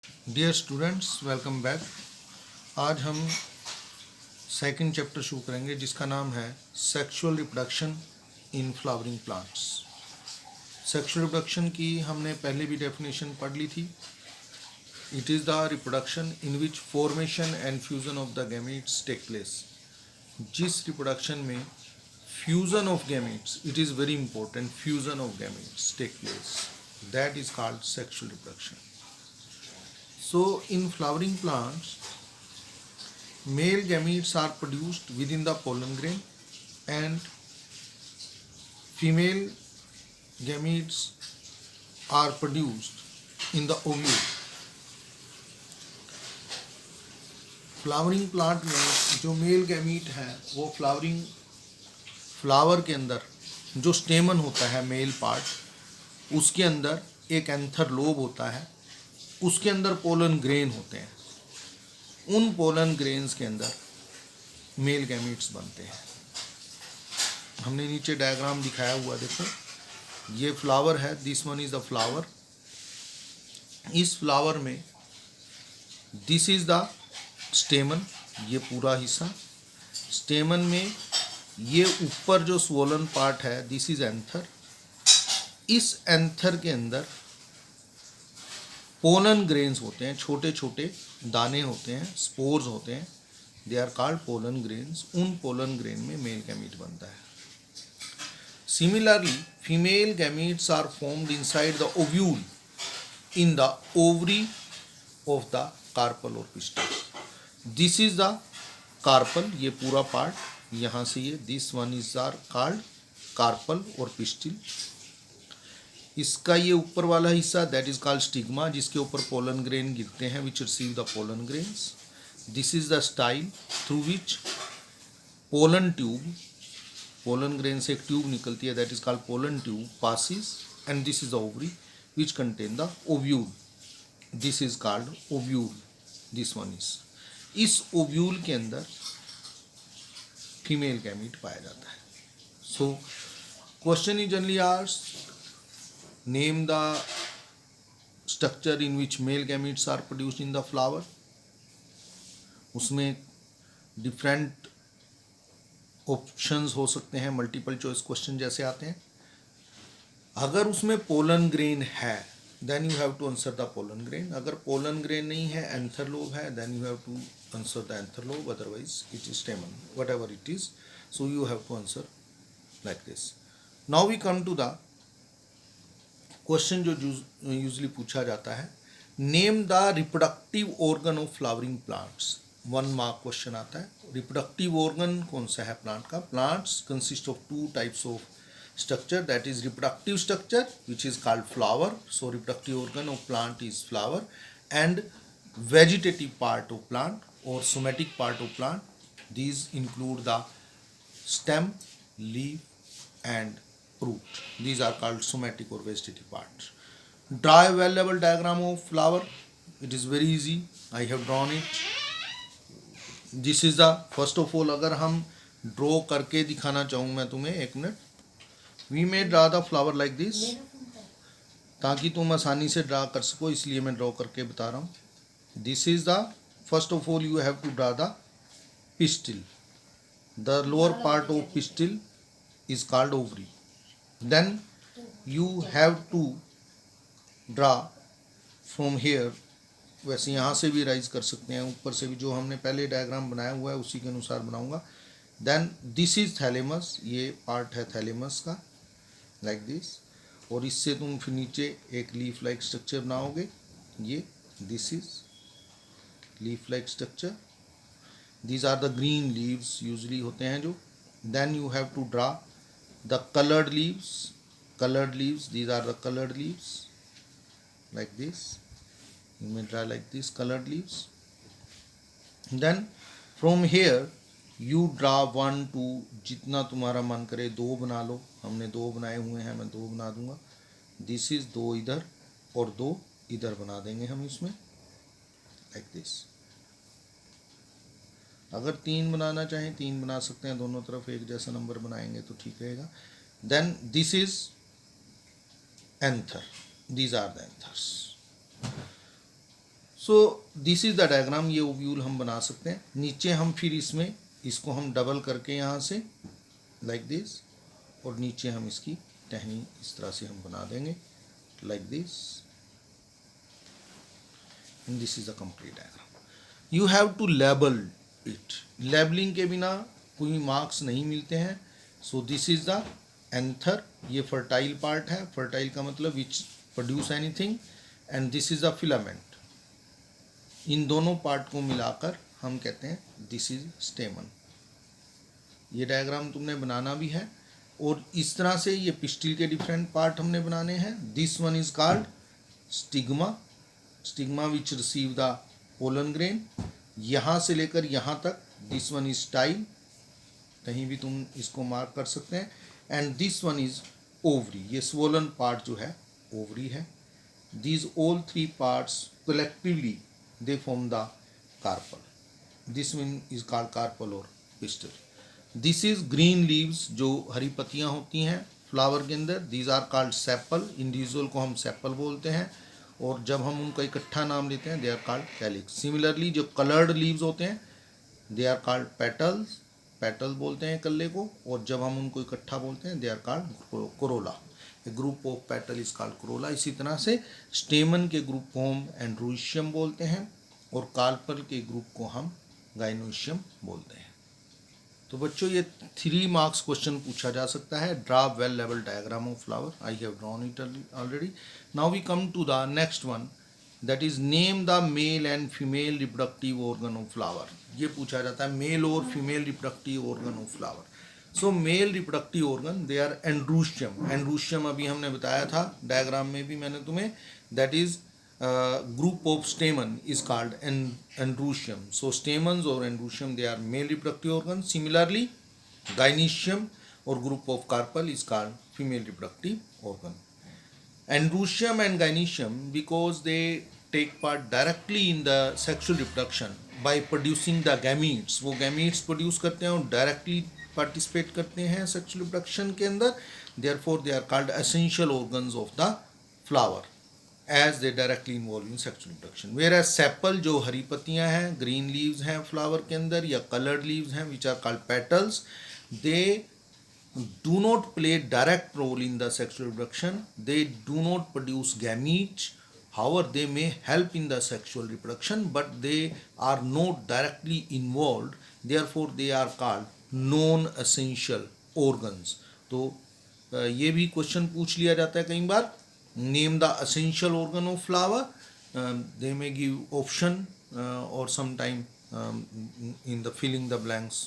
Dear students, welcome back. आज हम second chapter शुरू करेंगे जिसका नाम है sexual reproduction in flowering plants. Sexual reproduction की हमने पहले भी डेफिनेशन पढ़ ली थी। It is the reproduction in which formation and fusion of the gametes take place. जिस रिप्रोडक्शन में fusion of gametes, it is very important, fusion of gametes take place, that is called sexual reproduction. So in flowering plants, male gametes are produced within the pollen grain and female gametes are produced in the ovule. Flowering plant में जो male gamete है वो flower के अंदर जो स्टेमन होता है male part, उसके अंदर एक एंथर लोब होता है, उसके अंदर पोलन ग्रेन होते हैं। उन पोलन ग्रेन्स के अंदर मेल गैमीट्स बनते हैं। हमने नीचे डायग्राम दिखाया हुआ, देखो ये फ्लावर है, this one is the flower. इस फ्लावर में दिस इज द स्टेमन, ये पूरा हिस्सा। स्टेमन में ये ऊपर जो स्वोलन पार्ट है, दिस इज एंथर। इस एंथर के अंदर पोलन ग्रेन्स होते हैं, छोटे छोटे दाने होते हैं, स्पोर्स होते हैं, they are called pollen grains. उन पोलन ग्रेन में मेल गैमीट बनता है। Similarly female gametes are formed inside the ovule in the ovary of the carpel और pistil. This is the carpel, ये पूरा पार्ट यहाँ से ये, this one is are called carpel और पिस्टिल। इसका ये ऊपर वाला हिस्सा दैट इज कॉल्ड स्टिग्मा, जिसके ऊपर पोलन ग्रेन गिरते हैं, which receive the pollen grains. This is the style through which pollen tube, pollen grain से एक ट्यूब निकलती है, that is called pollen tube passes, and this is the ovary which contain the ovule, this is called ovule, this one is. इस ovule के अंदर female gamete पाया जाता है। So question is generally asked, name the structure in which male gametes are produced in the flower. उसमें different options हो सकते हैं, मल्टीपल चॉइस क्वेश्चन जैसे आते हैं। अगर उसमें पोलन ग्रेन है then you have to answer the pollen grain. अगर पोलन ग्रेन नहीं है, एंथर लोब है, then you have to answer the anther lobe, otherwise it is stamen, whatever it is. So you have to answer like this. Now we come to the question जो usually पूछा जाता है, name the reproductive organ of flowering plants. 1 mark question आता है। Reproductive organ कौन सा है plant का? Plants consist of 2 types of structure, that is reproductive structure which is called flower, so reproductive organ of plant is flower, and vegetative part of plant और somatic part of plant, these include the stem, leaf and root. These are called somatic or vegetative parts. Draw a well-labeled diagram of flower. It is very easy. I have drawn it. This is the first of all, अगर हम draw करके दिखाना चाहूँ मैं तुम्हें, 1 minute, we may draw the flower like this, ताकि तुम आसानी से ड्रा कर सको, इसलिए मैं ड्रॉ करके बता रहा हूँ। This is the first of all you have to draw the pistil. The lower part of pistil is called ovary. Then you have to draw from here, वैसे यहाँ से भी राइज कर सकते हैं, ऊपर से भी, जो हमने पहले डायग्राम बनाया हुआ है उसी के अनुसार बनाऊंगा। देन दिस इज थैलेमस, ये पार्ट है थैलेमस का, लाइक दिस, और इससे तुम फिर नीचे एक लीफ लाइक स्ट्रक्चर बनाओगे, ये this is leaf like structure, these are the green leaves usually होते हैं जो। Then you have to draw the colored leaves, these are the colored leaves, like this, you may draw like this, colored leaves. Then from here you draw 1 2, जितना तुम्हारा मन करे 2 बना लो, हमने 2 बनाए हुए हैं, मैं 2 बना दूंगा। दिस इज 2 इधर और 2 इधर बना देंगे हम इसमें, लाइक दिस। अगर 3 बनाना चाहें 3 बना सकते हैं, दोनों तरफ एक जैसा नंबर बनाएंगे तो ठीक रहेगा। Then this is anther, these are the anthers. So this is the diagram, ये ओव्यूल हम बना सकते हैं। नीचे हम फिर इसमें इसको हम डबल करके यहाँ से लाइक दिस, और नीचे हम इसकी टहनी इस तरह से हम बना देंगे like this, and this is the complete diagram. You have to label it, labeling के बिना कोई मार्क्स नहीं मिलते हैं। So this is the anther, ये फर्टाइल पार्ट है, फर्टाइल का मतलब which produce anything, and this is the filament. इन दोनों पार्ट को मिलाकर हम कहते हैं दिस इज स्टेमन। ये डायग्राम तुमने बनाना भी है, और इस तरह से ये पिस्टिल के डिफरेंट पार्ट हमने बनाने हैं। This one is called stigma, stigma which receive the pollen grain. यहाँ से लेकर यहाँ तक दिस वन इज स्टाइल, कहीं भी तुम इसको मार्क कर सकते हैं। And this one is ovary, ये स्वोलन पार्ट जो है ओवरी है। These all three parts collectively they form the carpel, this one is called carpel और pistil. This is green leaves, जो हरी पत्तियां होती हैं फ्लावर के अंदर, these are called sepal, individual को हम सेपल बोलते हैं, और जब हम उनका इकट्ठा नाम लेते हैं they are called calyx. Similarly जो कलर्ड लीव्स होते हैं they are called petals, petal बोलते हैं कल्ले को, और जब हम उनको इकट्ठा बोलते हैं they are called corolla. A group of petal is called corolla. इसी तरह से स्टेमन के ग्रुप को हम एंड्रोइशियम बोलते हैं, और कार्पल के ग्रुप को हम गाइनोइशियम बोलते हैं। तो बच्चों ये 3 मार्क्स क्वेश्चन पूछा जा सकता है। ड्रा वेल लेवल diagram of flower, I have drawn it already. Now we come to the next one, that is name the male and female reproductive organ of flower. ये पूछा जाता है मेल और female reproductive organ of flower. So male reproductive organ they are androecium, androecium अभी हमने बताया था diagram में भी मैंने तुम्हें, that is group of stamen is called androecium. So stamens or androecium they are male reproductive organs. Similarly, gynoecium or group of carpel is called female reproductive organ. Androecium and gynoecium, because they take part directly in the sexual reproduction by producing the gametes, वो gametes produce करते हैं और directly participate करते हैं sexual reproduction के अंदर, therefore they are called essential organs of the flower as they directly involve in sexual reproduction. Whereas sepal जो हरी पत्तियां हैं, green leaves हैं फ्लावर के अंदर, या colored leaves हैं which are called petals, they do not play direct role in the sexual reproduction. They do not produce gametes. However, they may help in the sexual reproduction, but they are not directly involved. Therefore, they are called non-essential organs. तो ये भी question पूछ लिया जाता है कई बार। Name the essential organ of flower. They may give option or sometime in the filling the blanks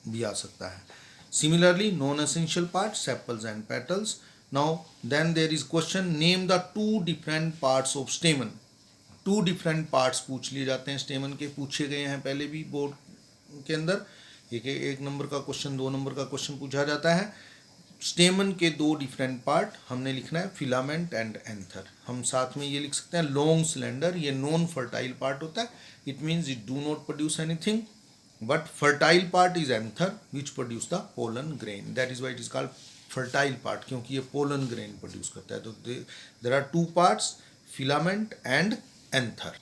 भी आ सकता है। Similarly, non-essential parts, sepals and petals. Now, then there is question, name the 2 different parts of stamen. 2 different parts पूछ लिए जाते हैं stamen के, पूछे गए हैं पहले भी बोर्ड के अंदर। एक नंबर का क्वेश्चन, 2 नंबर का क्वेश्चन पूछा जाता है। स्टेमन के 2 डिफरेंट पार्ट हमने लिखना है, फिलामेंट एंड एंथर। हम साथ में ये लिख सकते हैं लॉन्ग सिलेंडर, ये नॉन फर्टाइल पार्ट होता है, it means it do not produce anything, but fertile part is anther which produce the pollen grain, that is why it is called fertile part, क्योंकि ये पोलन ग्रेन प्रोड्यूस करता है। तो there are 2 parts, filament and anther.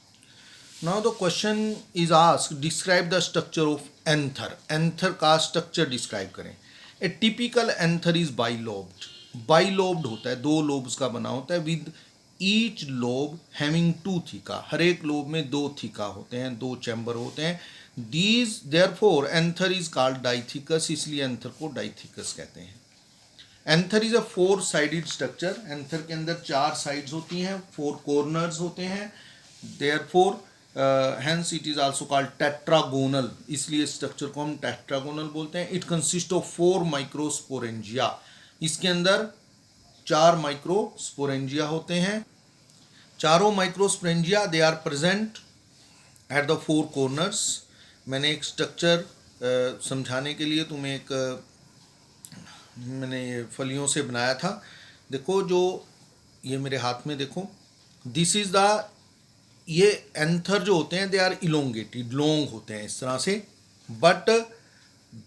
Now the question is asked, describe the structure of anther. Anther का structure describe करें। A typical anther is bilobed, bilobed होता है, 2 lobes का बना होता है, with each lobe having 2 theca, हर एक लोब में 2 थीका होते हैं, 2 चैम्बर होते हैं। These therefore anther is called डाइथिकस, इसलिए एंथर को डाइथिकस कहते हैं। Anther is a 4 sided structure, anther के अंदर 4 साइड्स होती हैं, 4 कॉर्नर्स होते हैं, therefore hence it is also called tetragonal, इसलिए स्ट्रक्चर को हम टेट्रागोनल बोलते हैं। इट कंसिस्ट ऑफ 4 माइक्रोस्पोरेंजिया, इसके अंदर 4 माइक्रोस्पोरेंजिया होते हैं। चारों microsporangia they are present at the 4 corners. मैंने एक स्ट्रक्चर समझाने के लिए तुम्हें मैंने ये फलियों से बनाया था। देखो जो ये मेरे हाथ में देखो, दिस इज द, ये एंथर जो होते हैं दे आर इलोंगेटेड, लॉन्ग होते हैं इस तरह से, बट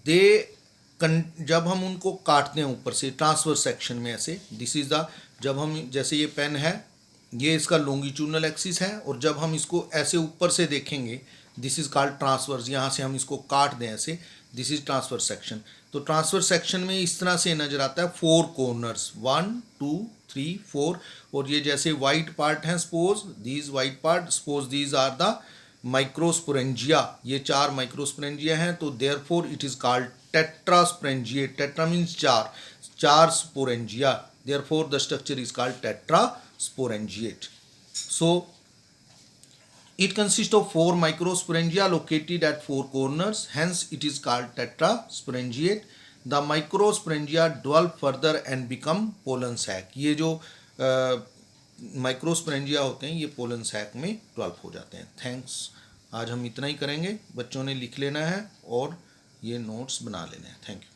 दे जब हम उनको काटते हैं ऊपर से ट्रांसवर्स सेक्शन में ऐसे, दिस इज द, जब हम जैसे ये पेन है ये इसका लॉन्गिट्यूडनल एक्सिस है, और जब हम इसको ऐसे ऊपर से देखेंगे, दिस इज कॉल्ड ट्रांसवर्स, यहाँ से हम इसको काट दें ऐसे, दिस इज ट्रांसवर्स सेक्शन। तो ट्रांसवर्स सेक्शन में इस तरह से नजर आता है 4 कॉर्नर्स, 1 2 3 4, और ये जैसे वाइट पार्ट हैं, suppose these white part, suppose these are the microsporangia, ये 4 माइक्रोस्पोरेंजिया हैं, तो therefore it is called tetrasporangiate, tetra means 4 sporangia, therefore the structure is called tetrasporangiate. So it consists of 4 microsporangia located at 4 corners, hence it is called tetrasporangiate. The microsporangia develop further and become pollen sac. ये जो microsporangia होते हैं ये pollen sac में develop हो जाते हैं। Thanks, आज हम इतना ही करेंगे, बच्चों ने लिख लेना है और ये नोट्स बना लेने हैं। Thank you.